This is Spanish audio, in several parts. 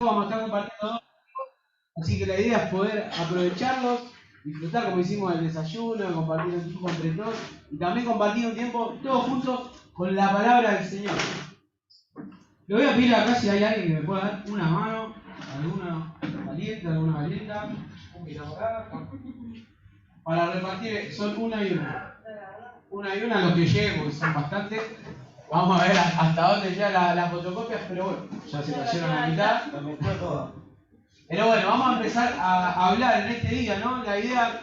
vamos a estar compartiendo, así que la idea es poder aprovecharlos, disfrutar como hicimos el desayuno, compartir un tiempo entre todos y también compartir un tiempo todos juntos con la palabra del Señor. Le voy a pedir acá si hay alguien que me pueda dar una mano, alguna valienta, para repartir, son una y una los que lleguen, porque son bastantes. Vamos a ver hasta dónde llegan las fotocopias, pero bueno, ya se cayeron a la mitad. Pero bueno, vamos a empezar a hablar en este día, ¿no? La idea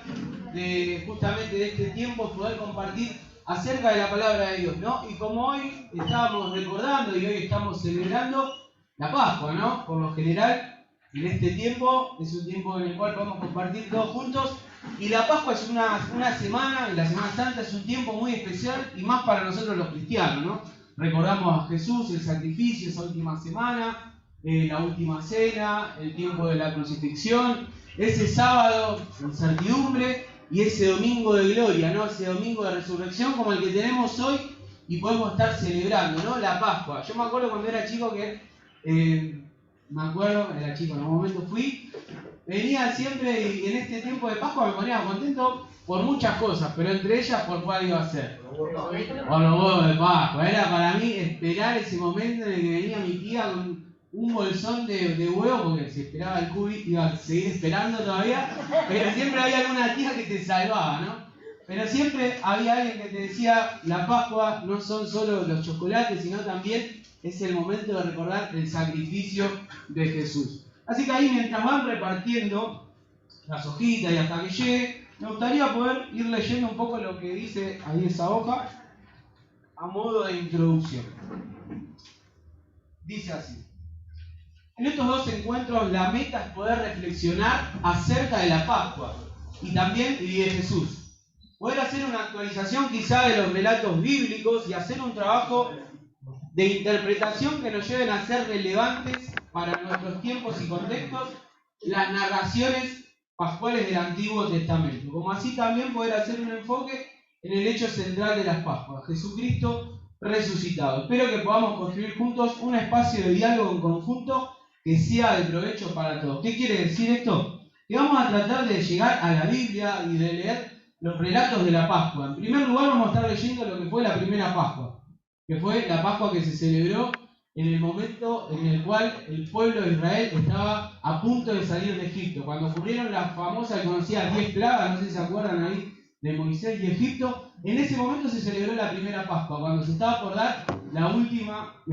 de justamente de este tiempo es poder compartir acerca de la palabra de Dios, ¿no? Y como hoy estábamos recordando y hoy estamos celebrando la Pascua, ¿no? Por lo general, en este tiempo es un tiempo en el cual podemos compartir todos juntos. Y la Pascua es una semana, y la Semana Santa es un tiempo muy especial y más para nosotros los cristianos, ¿no? Recordamos a Jesús, el sacrificio, esa última semana, la última cena, el tiempo de la crucifixión, ese sábado de incertidumbre y ese domingo de gloria, ¿no? Ese domingo de resurrección como el que tenemos hoy y podemos estar celebrando, ¿no? La Pascua. Yo me acuerdo cuando era chico que, en un momento fui, venía siempre y en este tiempo de Pascua me ponía contento por muchas cosas, pero entre ellas por cuál iba a ser. Por los huevos de Pascua. Era para mí esperar ese momento en el que venía mi tía con un bolsón de huevos, porque si esperaba el cubi iba a seguir esperando todavía, pero siempre había alguna tía que te salvaba, ¿no? Pero siempre había alguien que te decía, la Pascua no son solo los chocolates, sino también es el momento de recordar el sacrificio de Jesús. Así que ahí mientras van repartiendo las hojitas y hasta que llegue, me gustaría poder ir leyendo un poco lo que dice ahí esa hoja a modo de introducción. Dice así. En estos dos encuentros la meta es poder reflexionar acerca de la Pascua y también de Jesús. Poder hacer una actualización quizá de los relatos bíblicos y hacer un trabajo de interpretación que nos lleven a ser relevantes para nuestros tiempos y contextos las narraciones pascuales del Antiguo Testamento. Como así también poder hacer un enfoque en el hecho central de las Pascuas, Jesucristo resucitado. Espero que podamos construir juntos un espacio de diálogo en conjunto que sea de provecho para todos. ¿Qué quiere decir esto? Que vamos a tratar de llegar a la Biblia y de leer los relatos de la Pascua. En primer lugar vamos a estar leyendo lo que fue la primera Pascua, que fue la Pascua que se celebró en el momento en el cual el pueblo de Israel estaba a punto de salir de Egipto. Cuando ocurrieron las famosas y conocidas 10 plagas, no sé si se acuerdan ahí de Moisés y Egipto, en ese momento se celebró la primera Pascua, cuando se estaba por dar la última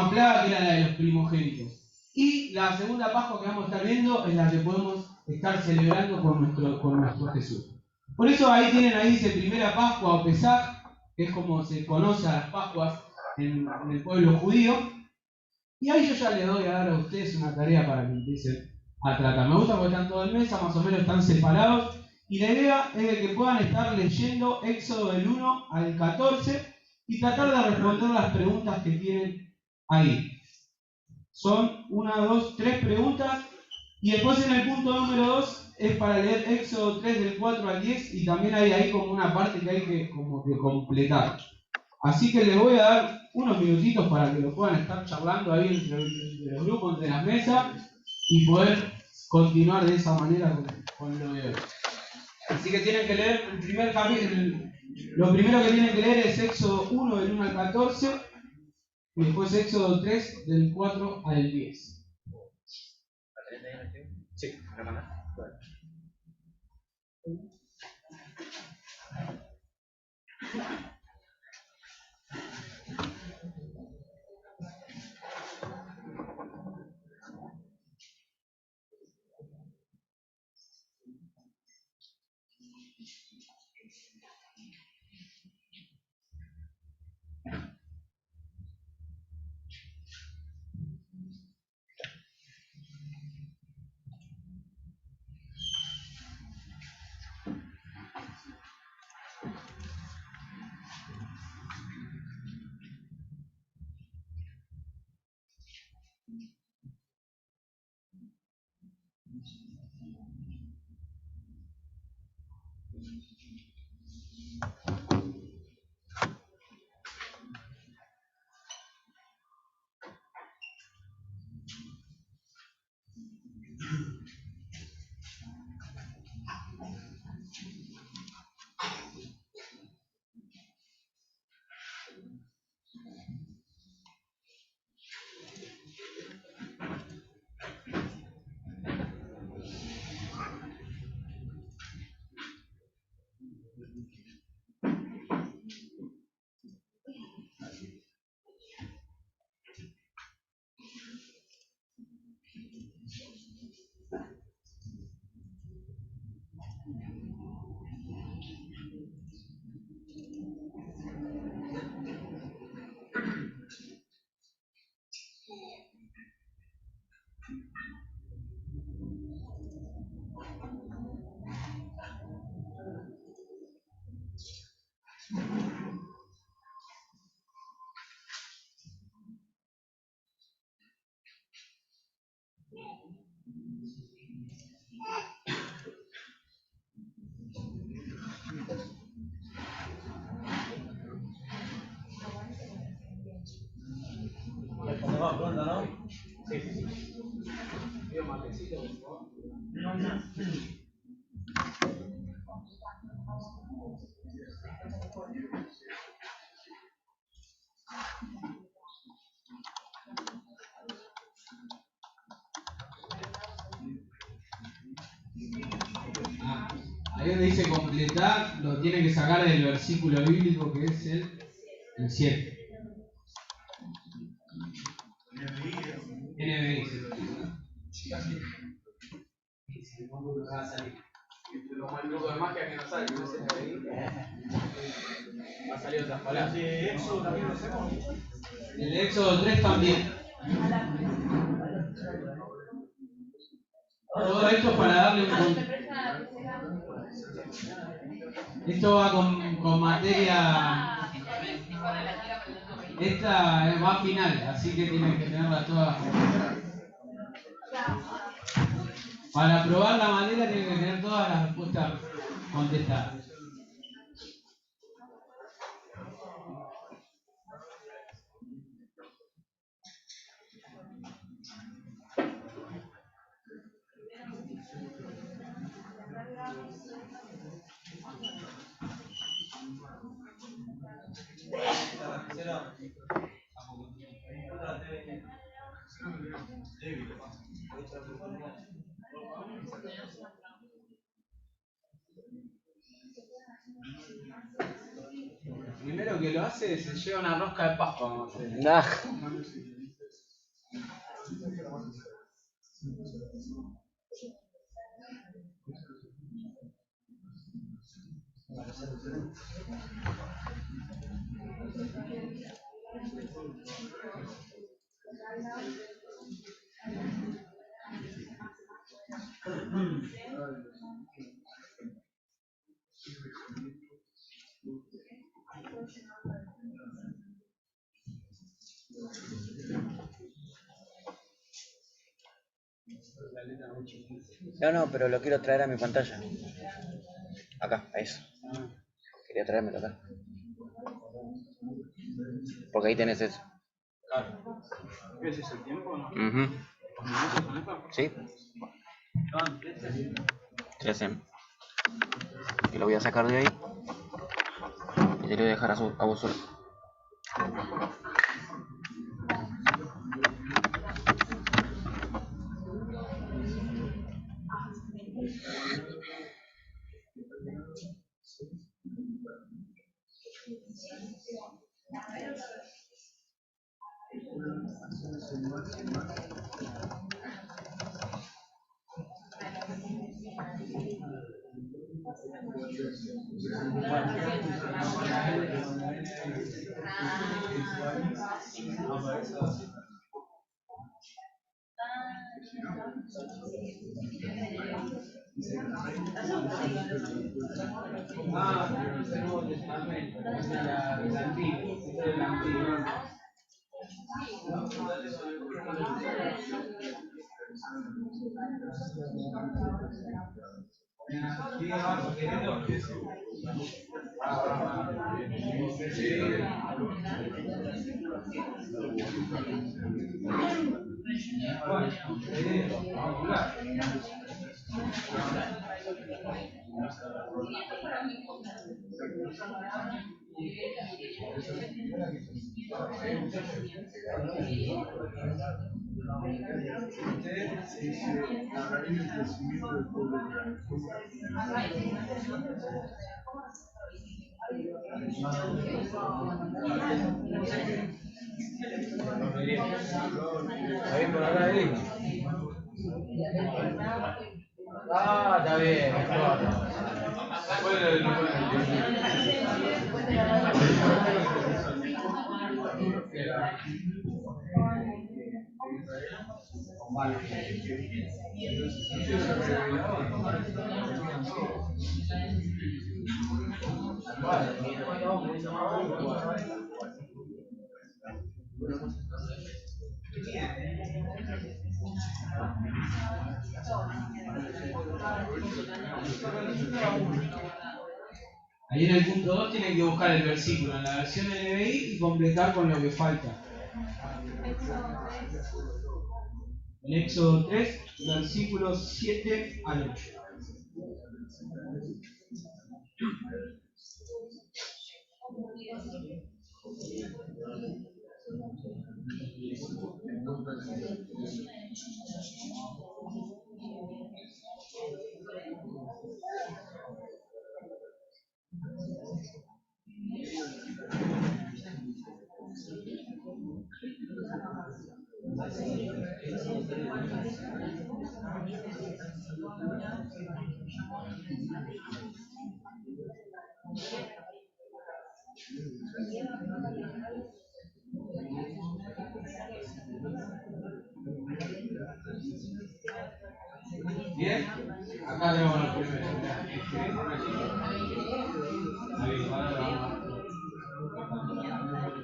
plaga, que era la de los primogénitos. Y la segunda Pascua que vamos a estar viendo es la que podemos estar celebrando con nuestro Jesús. Por eso ahí tienen, ahí dice primera Pascua o Pesaj, que es como se conoce a las Pascuas en el pueblo judío. Y ahí yo ya les doy a dar a ustedes una tarea para que empiecen a tratar. Me gusta porque están todos en mesa, más o menos están separados. Y la idea es de que puedan estar leyendo Éxodo del 1 al 14 y tratar de responder las preguntas que tienen ahí. Son 1, 2, 3 preguntas. Y después en el punto número 2 es para leer Éxodo 3 del 4 al 10 y también hay ahí como una parte que hay que como que completar. Así que les voy a dar unos minutitos para que lo puedan estar charlando ahí entre los grupos, entre las mesas y poder continuar de esa manera con lo de hoy. Así que tienen que leer el primer capítulo. Lo primero que tienen que leer es Éxodo 1 del 1 al 14 y después Éxodo 3 del 4 al 10. Sí, la mano. Ahí donde dice completar, lo tiene que sacar del versículo bíblico que es el 7. NBI. Va a salir. Lo más truco de magia que no sale, no es NBI. Va a salir otras palabras. ¿El Éxodo también lo hacemos? El Éxodo 3 también. Todo esto para darle un... Esto va con materia... Esta va final, así que tienen que tenerla toda... Para probar la materia tienen que tener todas las respuestas contestadas. Primero que lo hace se lleva una rosca de Pascua, vamos a hacer. Nah. No, pero lo quiero traer a mi pantalla. Acá, a eso. Quería traérmelo acá. Porque ahí tenés eso. Claro. ¿Ese es el tiempo o no? ¿Sí? Sí, sí. Y lo voy a sacar de ahí. Y te lo voy a dejar a vos solo. ¿Está bien por acá, Eli? Ah, está bien. Ahí en el punto 2 tienen que buscar el versículo en la versión NBI y completar con lo que falta. En Éxodo 3, versículos 7 al 8. Bien, acá tenemos los primeros.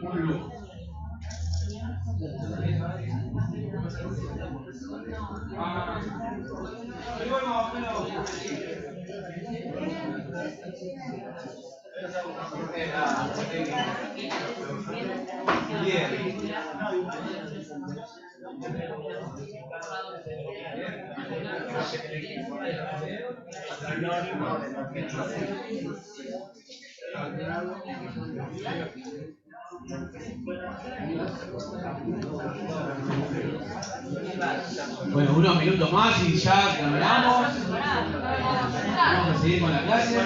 Un lujo. Igual más o menos. Bien. Bueno, unos minutos más y ya terminamos. Vamos a seguir con la clase.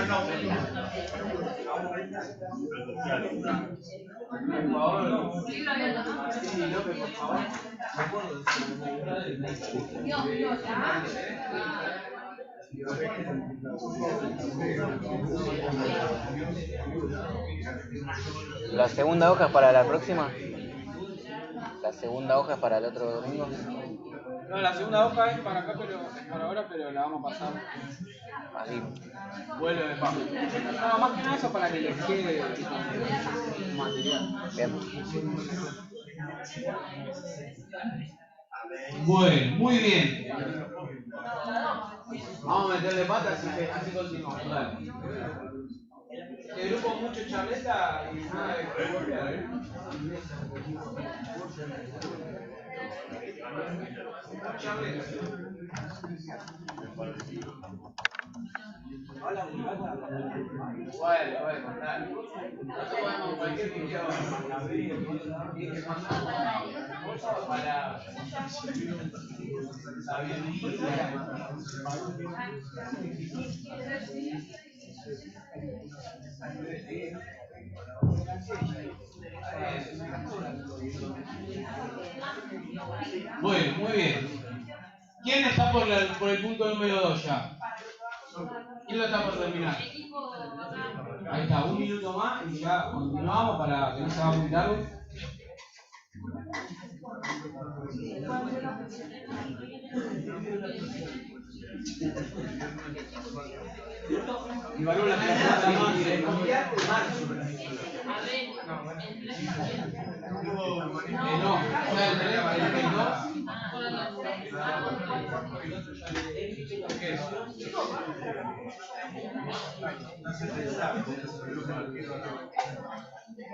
Por favor, sí, López, por favor. ¿La segunda hoja es para la próxima? ¿La segunda hoja es para el otro domingo? No, la segunda hoja es para acá, pero es para ahora, pero la vamos a pasar. Así. Vuelo de pago. No, más que nada eso para que les quede material. Bien. Bueno, muy bien. Vamos a meterle patas así continuamos. Dale. El grupo mucho charleta y nada de golpear. Charleta. Hola, bueno, dale. Nosotros podemos cualquier video abrir que pasa para Bueno, muy bien. ¿Quién está por el punto número 2 ya? ¿Quién lo está por terminar? Ahí está, un minuto más y ya continuamos para que no se haga muy largo. Y valora la plata más de marzo. No, o sea, el 2.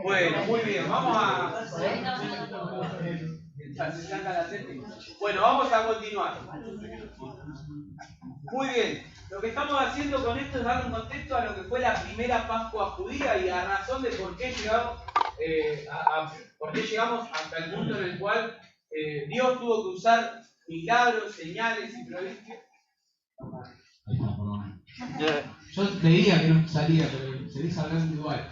Bueno, muy bien, vamos a... Se saca la séptima. Bueno, vamos a continuar. Muy bien, lo que estamos haciendo con esto es dar un contexto a lo que fue la primera Pascua judía y a razón de por qué llegamos hasta el punto en el cual Dios tuvo que usar milagros, señales y prodigios. Yo creía que no salía, pero seguís hablando igual.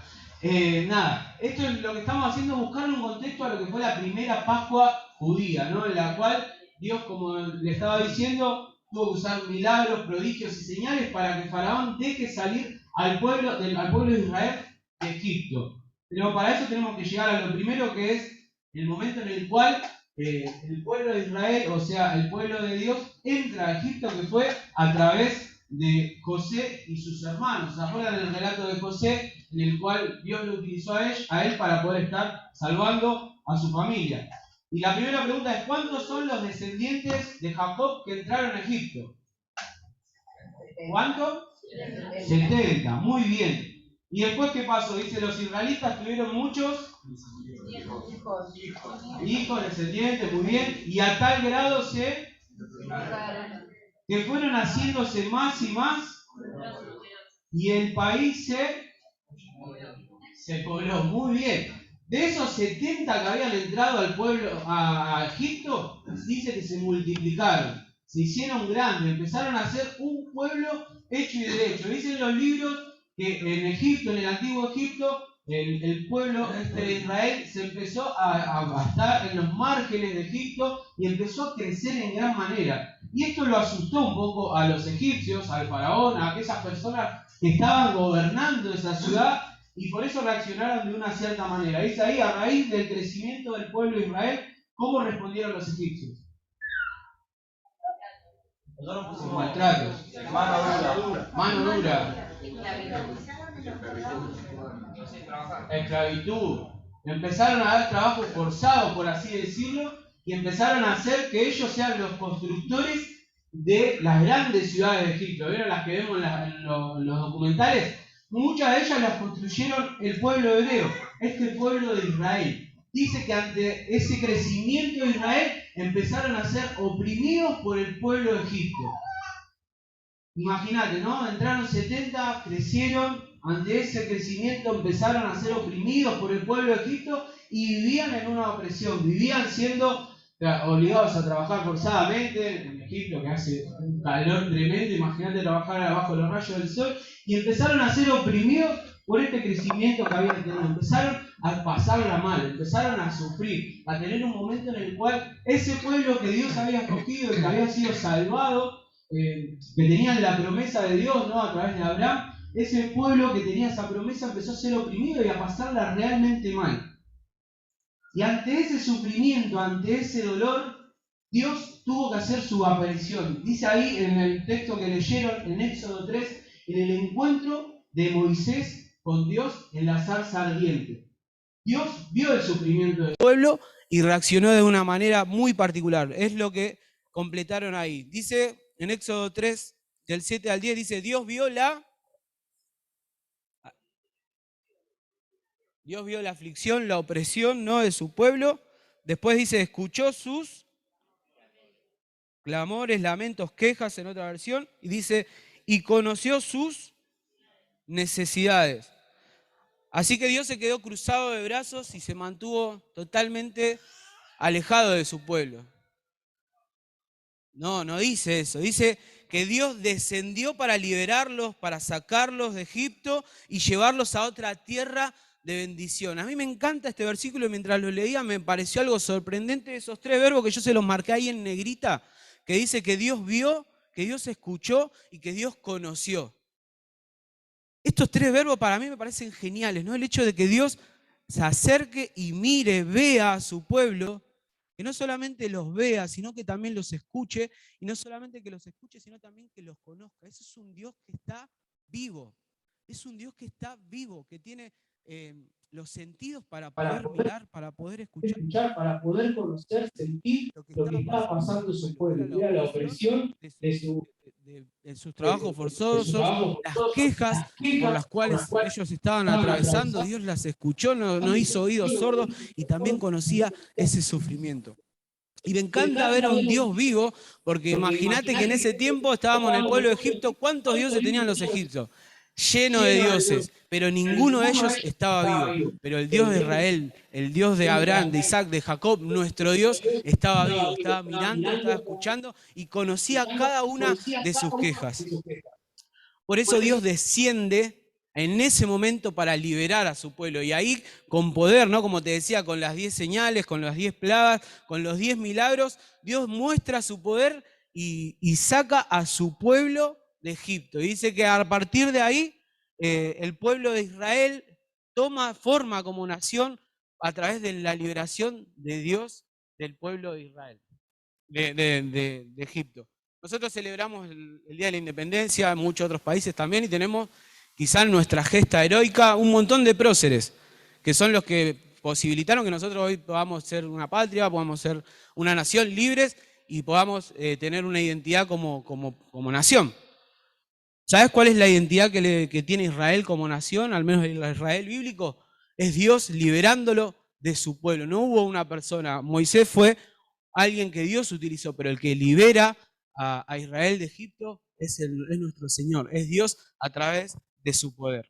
Nada, esto es lo que estamos haciendo, buscar un contexto a lo que fue la primera Pascua judía, ¿no? En la cual Dios, como le estaba diciendo, tuvo que usar milagros, prodigios y señales para que Faraón deje salir al pueblo de Israel de Egipto. Pero para eso tenemos que llegar a lo primero, que es el momento en el cual el pueblo de Israel, o sea, el pueblo de Dios, entra a Egipto, que fue a través de José y sus hermanos. ¿Se acuerdan del relato de José, en el cual Dios lo utilizó a él para poder estar salvando a su familia? Y la primera pregunta es, ¿cuántos son los descendientes de Jacob que entraron a Egipto? ¿Cuánto? 70, muy bien. ¿Y después qué pasó? Dice, los israelitas tuvieron muchos hijos, descendientes, muy bien, y a tal grado que fueron haciéndose más y más, y el país se pobló, muy bien. De esos 70 que habían entrado al pueblo, a Egipto, dice que se multiplicaron, se hicieron grandes, empezaron a ser un pueblo hecho y derecho. Dicen los libros que en Egipto, en el antiguo Egipto, el pueblo de Israel se empezó a estar en los márgenes de Egipto y empezó a crecer en gran manera. Y esto lo asustó un poco a los egipcios, al faraón, a aquellas personas que estaban gobernando esa ciudad, y por eso reaccionaron de una cierta manera. Dice ahí, a raíz del crecimiento del pueblo de Israel, ¿cómo respondieron los egipcios? Nosotros pusimos maltratos. Mano dura. Esclavitud. Empezaron a dar trabajo forzado, por así decirlo, y empezaron a hacer que ellos sean los constructores de las grandes ciudades de Egipto. ¿Vieron las que vemos en los documentales? Muchas de ellas las construyeron el pueblo hebreo, este pueblo de Israel. Dice que ante ese crecimiento de Israel empezaron a ser oprimidos por el pueblo de Egipto. Imagínate, ¿no? Entraron 70, crecieron, ante ese crecimiento empezaron a ser oprimidos por el pueblo de Egipto y vivían en una opresión, vivían siendo obligados a trabajar forzadamente en Egipto, que hace un calor tremendo. Imagínate trabajar abajo de los rayos del sol, y empezaron a ser oprimidos por este crecimiento que habían tenido. Empezaron a pasarla mal, empezaron a sufrir, a tener un momento en el cual ese pueblo que Dios había escogido y que había sido salvado, que tenían la promesa de Dios, ¿no?, a través de Abraham, ese pueblo que tenía esa promesa empezó a ser oprimido y a pasarla realmente mal. Y ante ese sufrimiento, ante ese dolor, Dios tuvo que hacer su aparición. Dice ahí en el texto que leyeron en Éxodo 3, en el encuentro de Moisés con Dios en la zarza ardiente. Dios vio el sufrimiento del pueblo y reaccionó de una manera muy particular. Es lo que completaron ahí. Dice en Éxodo 3, del 7 al 10, dice, Dios vio la aflicción, la opresión, ¿no?, de su pueblo. Después dice, escuchó sus clamores, lamentos, quejas en otra versión. Y dice, y conoció sus necesidades. Así que Dios se quedó cruzado de brazos y se mantuvo totalmente alejado de su pueblo. No dice eso. Dice que Dios descendió para liberarlos, para sacarlos de Egipto y llevarlos a otra tierra de bendición. A mí me encanta este versículo y mientras lo leía me pareció algo sorprendente, esos tres verbos que yo se los marqué ahí en negrita, que dice que Dios vio, que Dios escuchó y que Dios conoció. Estos tres verbos para mí me parecen geniales, ¿no? El hecho de que Dios se acerque y mire, vea a su pueblo, que no solamente los vea, sino que también los escuche, y no solamente que los escuche, sino también que los conozca. Ese es un Dios que está vivo, es un Dios que está vivo, que tiene los sentidos para poder mirar, para poder escuchar, para poder conocer, sentir lo que estaba pasando en su pueblo. Era la opresión de sus trabajos forzosos, las quejas por las cuales ellos estaban atravesando. Dios las escuchó, no hizo oídos sordos y también conocía ese sufrimiento. Y me encanta ver a un Dios vivo, porque imagínate que en ese tiempo estábamos en el pueblo de Egipto. ¿Cuántos dioses tenían los egipcios? Lleno de dioses, pero ninguno de ellos estaba vivo. Pero el Dios de Israel, el Dios de Abraham, de Isaac, de Jacob, nuestro Dios, estaba vivo, estaba mirando, estaba escuchando y conocía cada una de sus quejas. Por eso Dios desciende en ese momento para liberar a su pueblo. Y ahí con poder, ¿no?, como te decía, con las 10 señales, con las 10 plagas, con los 10 milagros, Dios muestra su poder y saca a su pueblo de Egipto. Y dice que a partir de ahí el pueblo de Israel toma forma como nación a través de la liberación de Dios del pueblo de Israel, de Egipto. Nosotros celebramos el Día de la Independencia en muchos otros países también y tenemos quizá en nuestra gesta heroica un montón de próceres que son los que posibilitaron que nosotros hoy podamos ser una patria, podamos ser una nación libres y podamos tener una identidad como nación. ¿Sabes cuál es la identidad que tiene Israel como nación, al menos el Israel bíblico? Es Dios liberándolo de su pueblo. No hubo una persona, Moisés fue alguien que Dios utilizó, pero el que libera a Israel de Egipto es nuestro Señor, es Dios a través de su poder.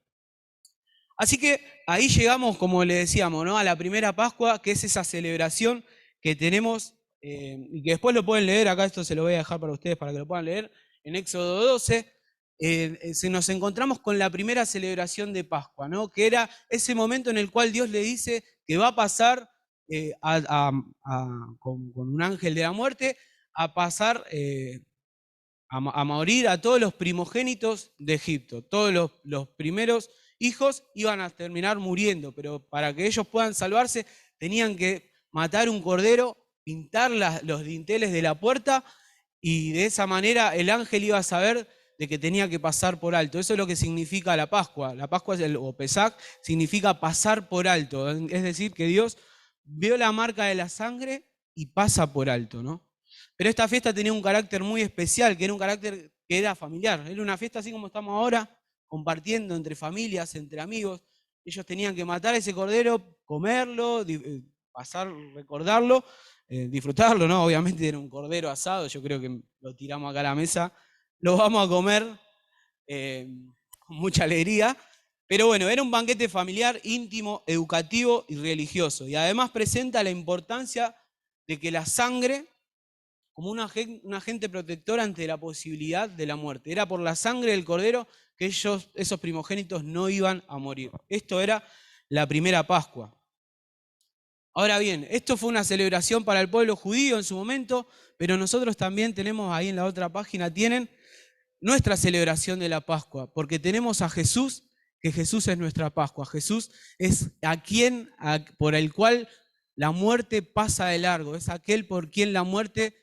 Así que ahí llegamos, como le decíamos, ¿no?, a la primera Pascua, que es esa celebración que tenemos, y que después lo pueden leer, acá esto se lo voy a dejar para ustedes para que lo puedan leer, en Éxodo 12, nos encontramos con la primera celebración de Pascua, ¿no?, que era ese momento en el cual Dios le dice que va a pasar con un ángel de la muerte, a pasar a morir a todos los primogénitos de Egipto. Todos los primeros hijos iban a terminar muriendo, pero para que ellos puedan salvarse tenían que matar un cordero, pintar los dinteles de la puerta, y de esa manera el ángel iba a saber de que tenía que pasar por alto. Eso es lo que significa la Pascua. La Pascua o Pesach significa pasar por alto, es decir, que Dios vio la marca de la sangre y pasa por alto, ¿no? Pero esta fiesta tenía un carácter muy especial, que era un carácter que era familiar. Era una fiesta así como estamos ahora, compartiendo entre familias, entre amigos. Ellos tenían que matar ese cordero, comerlo, pasar, recordarlo, disfrutarlo, ¿no? Obviamente era un cordero asado, yo creo que lo tiramos acá a la mesa, lo vamos a comer con mucha alegría. Pero bueno, era un banquete familiar, íntimo, educativo y religioso. Y además presenta la importancia de que la sangre, como un agente protector ante la posibilidad de la muerte. Era por la sangre del cordero que esos primogénitos no iban a morir. Esto era la primera Pascua. Ahora bien, esto fue una celebración para el pueblo judío en su momento, pero nosotros también tenemos, ahí en la otra página tienen, nuestra celebración de la Pascua, porque tenemos a Jesús, que Jesús es nuestra Pascua. Jesús es por el cual la muerte pasa de largo, es aquel por quien la muerte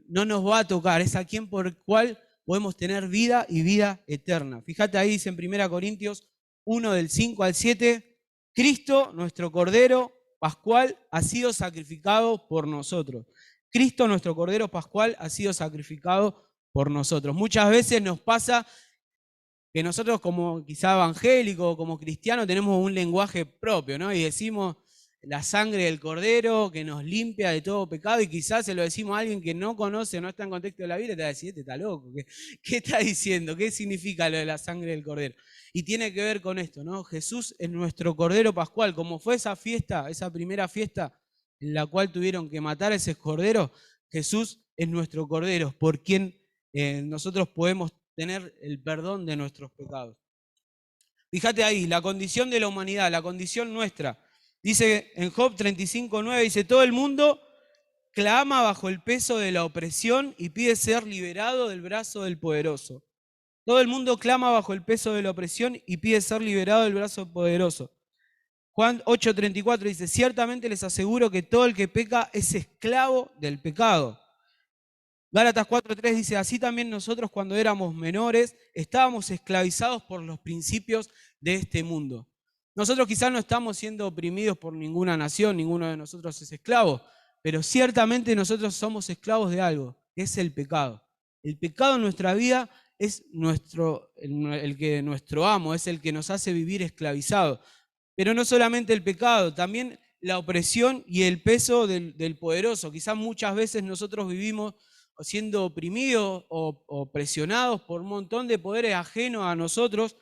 no nos va a tocar, es aquel por el cual podemos tener vida y vida eterna. Fíjate ahí, dice en 1 Corintios 1, del 5 al 7, Cristo, nuestro Cordero Pascual, ha sido sacrificado por nosotros. Cristo, nuestro Cordero Pascual, ha sido sacrificado por nosotros. Muchas veces nos pasa que nosotros, como quizá evangélicos, como cristianos, tenemos un lenguaje propio, ¿no? Y decimos la sangre del Cordero que nos limpia de todo pecado, y quizás se lo decimos a alguien que no conoce, no está en contexto de la Biblia, te va a decir, este está loco, ¿qué está diciendo? ¿Qué significa lo de la sangre del Cordero? Y tiene que ver con esto, ¿no? Jesús es nuestro Cordero Pascual, como fue esa fiesta, esa primera fiesta en la cual tuvieron que matar a ese cordero. Jesús es nuestro Cordero, por quien nosotros podemos tener el perdón de nuestros pecados. Fíjate ahí, la condición de la humanidad, la condición nuestra. Dice en Job 35:9, dice, todo el mundo clama bajo el peso de la opresión y pide ser liberado del brazo del poderoso. Todo el mundo clama bajo el peso de la opresión y pide ser liberado del brazo poderoso. Juan 8:34 dice, ciertamente les aseguro que todo el que peca es esclavo del pecado. Gálatas 4:3 dice, así también nosotros cuando éramos menores estábamos esclavizados por los principios de este mundo. Nosotros quizás no estamos siendo oprimidos por ninguna nación, ninguno de nosotros es esclavo, pero ciertamente nosotros somos esclavos de algo, que es el pecado. El pecado en nuestra vida es nuestro amo, es el que nos hace vivir esclavizados. Pero no solamente el pecado, también la opresión y el peso del poderoso. Quizás muchas veces nosotros vivimos siendo oprimidos o presionados por un montón de poderes ajenos a nosotros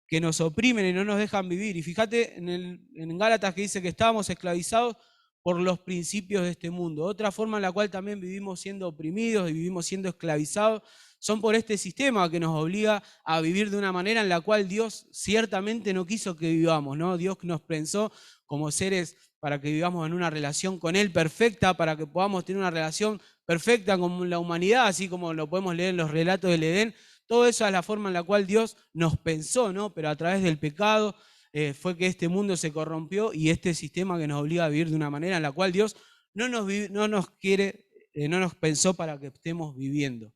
que nos oprimen y no nos dejan vivir. Y fíjate en Gálatas que dice que estábamos esclavizados por los principios de este mundo. Otra forma en la cual también vivimos siendo oprimidos y vivimos siendo esclavizados son por este sistema que nos obliga a vivir de una manera en la cual Dios ciertamente no quiso que vivamos, ¿no? Dios nos pensó como seres para que vivamos en una relación con Él perfecta, para que podamos tener una relación perfecta con la humanidad, así como lo podemos leer en los relatos del Edén. Todo eso es la forma en la cual Dios nos pensó, ¿no? Pero a través del pecado fue que este mundo se corrompió y este sistema que nos obliga a vivir de una manera en la cual Dios no nos pensó para que estemos viviendo.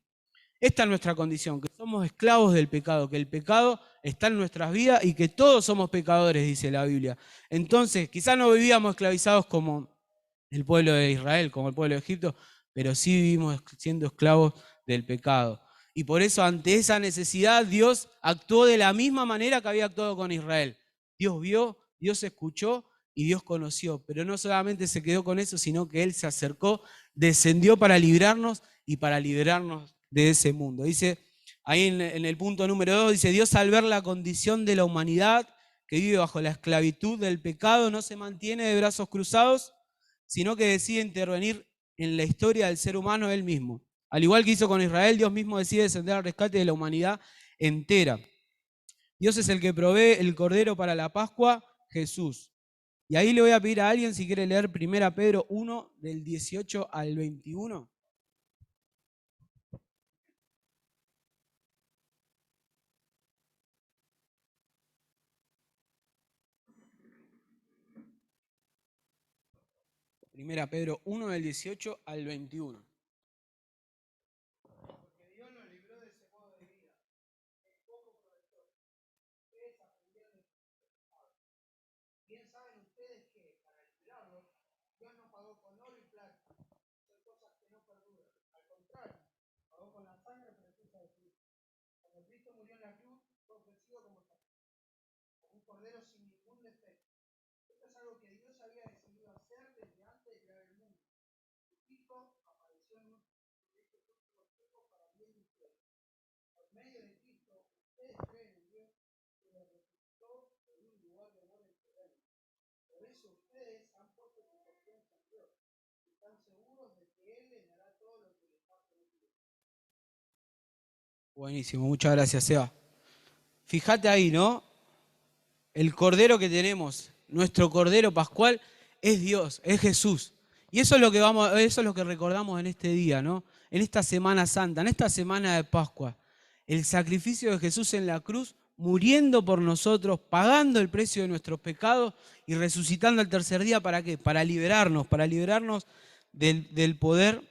Esta es nuestra condición, que somos esclavos del pecado, que el pecado está en nuestras vidas y que todos somos pecadores, dice la Biblia. Entonces, quizás no vivíamos esclavizados como el pueblo de Israel, como el pueblo de Egipto, pero sí vivimos siendo esclavos del pecado. Y por eso ante esa necesidad Dios actuó de la misma manera que había actuado con Israel. Dios vio, Dios escuchó y Dios conoció. Pero no solamente se quedó con eso, sino que Él se acercó, descendió para librarnos y para liberarnos de ese mundo. Dice ahí en el punto número 2, dice, Dios al ver la condición de la humanidad que vive bajo la esclavitud del pecado no se mantiene de brazos cruzados, sino que decide intervenir en la historia del ser humano Él mismo. Al igual que hizo con Israel, Dios mismo decide descender al rescate de la humanidad entera. Dios es el que provee el cordero para la Pascua, Jesús. Y ahí le voy a pedir a alguien si quiere leer 1 Pedro 1, del 18 al 21. Primera Pedro 1, del 18 al 21. Porque Dios nos libró de ese modo de vida. Es poco provechoso. Ustedes aprendieron de sus pecados. Bien saben ustedes que, para librarlos, Dios no pagó con oro y plata. Son cosas que no perduran. Al contrario, pagó con la sangre preciosa de Cristo. Cuando Cristo murió en la cruz, fue ofrecido como sacrificio, como un cordero sin ningún defecto. Esto es algo que Dios había decidido hacer desde antes de crear el mundo. Cristo apareció en este último tiempo para bien de ustedes. Por medio de Cristo, ustedes creen en Dios que los resucitó en un lugar de honor eterno. Por eso ustedes han puesto su confianza en Dios y están seguros de que Él les dará todo lo que les ha prometido. Buenísimo, muchas gracias, Seba. Fíjate ahí, ¿no? El cordero que tenemos, nuestro cordero pascual, es Dios, es Jesús. Y eso es lo que eso es lo que recordamos en este día, ¿no? En esta Semana Santa, en esta semana de Pascua. El sacrificio de Jesús en la cruz, muriendo por nosotros, pagando el precio de nuestros pecados y resucitando al tercer día, ¿para qué? Para liberarnos del poder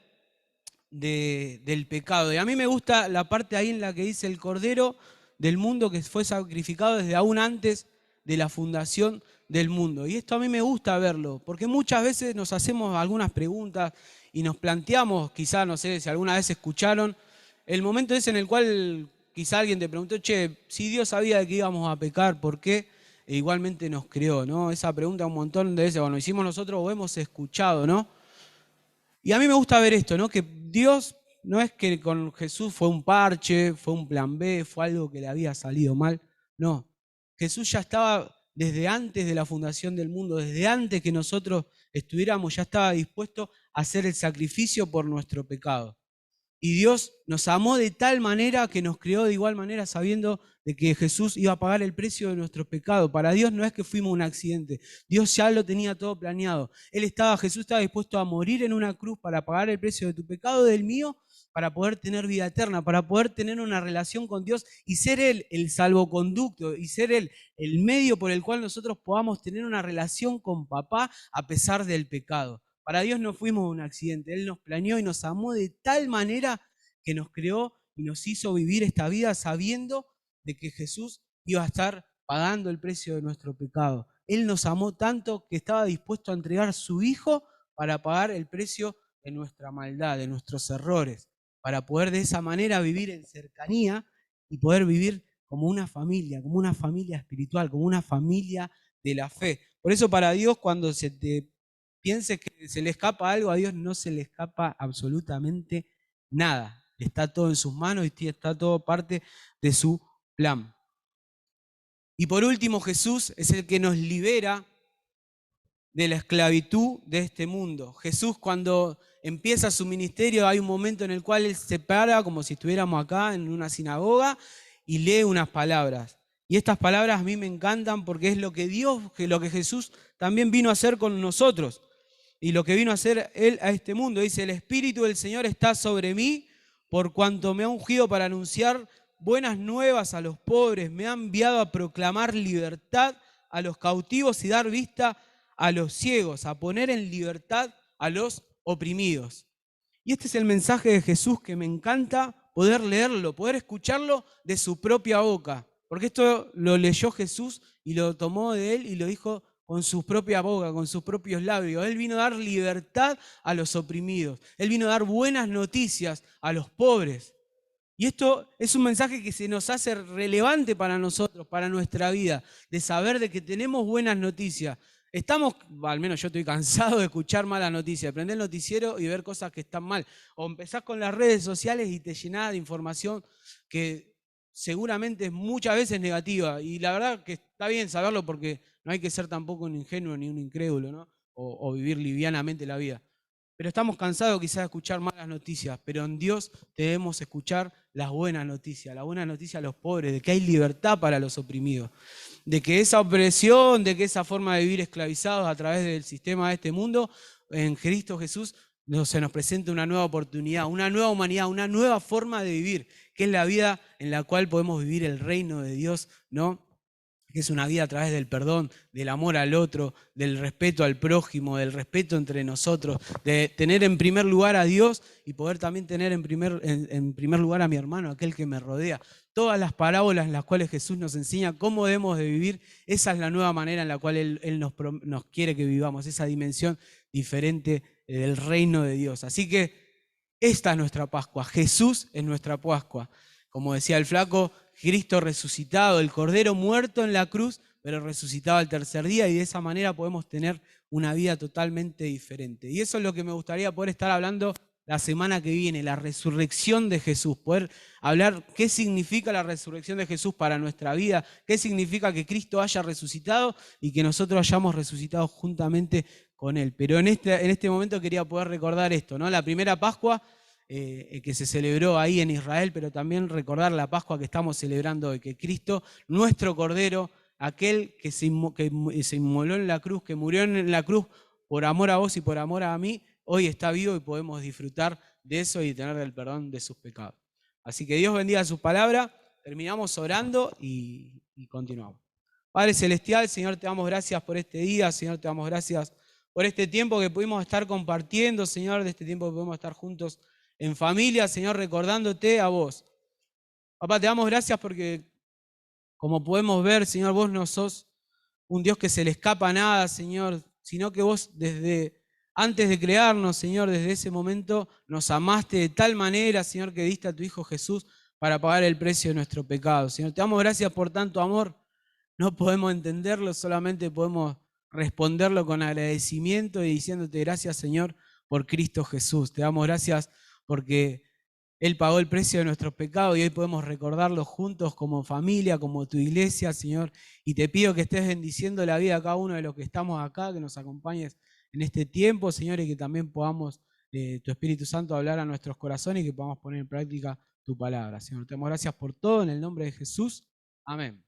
del pecado. Y a mí me gusta la parte ahí en la que dice el cordero del mundo que fue sacrificado desde aún antes de la fundación del mundo. Y esto a mí me gusta verlo, porque muchas veces nos hacemos algunas preguntas y nos planteamos, quizás, no sé si alguna vez escucharon, el momento ese en el cual quizá alguien te preguntó, che, si Dios sabía de que íbamos a pecar, ¿por qué? E igualmente nos creó, ¿no? Esa pregunta un montón de veces, bueno, hicimos nosotros o hemos escuchado, ¿no? Y a mí me gusta ver esto, ¿no? Que Dios no es que con Jesús fue un parche, fue un plan B, fue algo que le había salido mal. No, Jesús ya estaba desde antes de la fundación del mundo, desde antes que nosotros estuviéramos, ya estaba dispuesto a hacer el sacrificio por nuestro pecado. Y Dios nos amó de tal manera que nos creó de igual manera sabiendo de que Jesús iba a pagar el precio de nuestro pecado. Para Dios no es que fuimos un accidente. Dios ya lo tenía todo planeado. Jesús estaba dispuesto a morir en una cruz para pagar el precio de tu pecado, del mío, para poder tener vida eterna, para poder tener una relación con Dios y ser Él el salvoconducto y ser Él el medio por el cual nosotros podamos tener una relación con papá a pesar del pecado. Para Dios no fuimos un accidente, Él nos planeó y nos amó de tal manera que nos creó y nos hizo vivir esta vida sabiendo de que Jesús iba a estar pagando el precio de nuestro pecado. Él nos amó tanto que estaba dispuesto a entregar a su Hijo para pagar el precio de nuestra maldad, de nuestros errores, para poder de esa manera vivir en cercanía y poder vivir como una familia espiritual, como una familia de la fe. Por eso para Dios, cuando se te piense que se le escapa algo, a Dios no se le escapa absolutamente nada. Está todo en sus manos y está todo parte de su plan. Y por último, Jesús es el que nos libera de la esclavitud de este mundo. Jesús, cuando empieza su ministerio, hay un momento en el cual Él se para, como si estuviéramos acá en una sinagoga, y lee unas palabras. Y estas palabras a mí me encantan porque es lo que Jesús también vino a hacer con nosotros. Y lo que vino a hacer Él a este mundo. Dice, el Espíritu del Señor está sobre mí, por cuanto me ha ungido para anunciar buenas nuevas a los pobres, me ha enviado a proclamar libertad a los cautivos y dar vista a los ciegos, a poner en libertad a los oprimidos. Y este es el mensaje de Jesús que me encanta poder leerlo, poder escucharlo de su propia boca. Porque esto lo leyó Jesús y lo tomó de Él y lo dijo con su propia boca, con sus propios labios. Él vino a dar libertad a los oprimidos. Él vino a dar buenas noticias a los pobres. Y esto es un mensaje que se nos hace relevante para nosotros, para nuestra vida, de saber de que tenemos buenas noticias. Estamos, al menos yo estoy cansado de escuchar malas noticias, de prender el noticiero y ver cosas que están mal. O empezás con las redes sociales y te llenás de información que seguramente es muchas veces negativa. Y la verdad que está bien saberlo porque no hay que ser tampoco un ingenuo ni un incrédulo, ¿no? O vivir livianamente la vida. Pero estamos cansados quizás de escuchar malas noticias, pero en Dios debemos escuchar las buenas noticias a los pobres, de que hay libertad para los oprimidos, de que esa opresión, de que esa forma de vivir esclavizados a través del sistema de este mundo, en Cristo Jesús se nos presenta una nueva oportunidad, una nueva humanidad, una nueva forma de vivir, que es la vida en la cual podemos vivir el reino de Dios, ¿no? Que es una vida a través del perdón, del amor al otro, del respeto al prójimo, del respeto entre nosotros, de tener en primer lugar a Dios y poder también tener en primer lugar a mi hermano, aquel que me rodea. Todas las parábolas en las cuales Jesús nos enseña cómo debemos de vivir, esa es la nueva manera en la cual Él nos quiere que vivamos, esa dimensión diferente del reino de Dios. Así que esta es nuestra Pascua, Jesús es nuestra Pascua. Como decía el flaco, Cristo resucitado, el Cordero muerto en la cruz, pero resucitado al tercer día, y de esa manera podemos tener una vida totalmente diferente. Y eso es lo que me gustaría poder estar hablando la semana que viene, la resurrección de Jesús, poder hablar qué significa la resurrección de Jesús para nuestra vida, qué significa que Cristo haya resucitado y que nosotros hayamos resucitado juntamente con Él. Pero en este momento quería poder recordar esto, ¿no? La primera Pascua que se celebró ahí en Israel, pero también recordar la Pascua que estamos celebrando hoy, que Cristo, nuestro Cordero, aquel que se inmoló en la cruz, que murió en la cruz por amor a vos y por amor a mí, hoy está vivo y podemos disfrutar de eso y tener el perdón de sus pecados. Así que Dios bendiga su palabra, terminamos orando y continuamos. Padre Celestial, Señor, te damos gracias por este día, Señor, te damos gracias por este tiempo que pudimos estar compartiendo, Señor, de este tiempo que pudimos estar juntos en familia, Señor, recordándote a vos. Papá, te damos gracias porque, como podemos ver, Señor, vos no sos un Dios que se le escapa a nada, Señor, sino que vos desde antes de crearnos, Señor, desde ese momento nos amaste de tal manera, Señor, que diste a tu Hijo Jesús para pagar el precio de nuestro pecado. Señor, te damos gracias por tanto amor. No podemos entenderlo, solamente podemos responderlo con agradecimiento y diciéndote gracias, Señor, por Cristo Jesús. Te damos gracias porque Él pagó el precio de nuestros pecados y hoy podemos recordarlo juntos como familia, como tu iglesia, Señor. Y te pido que estés bendiciendo la vida a cada uno de los que estamos acá, que nos acompañes en este tiempo, Señor, y que también podamos, tu Espíritu Santo, hablar a nuestros corazones y que podamos poner en práctica tu palabra. Señor, te damos gracias por todo en el nombre de Jesús. Amén.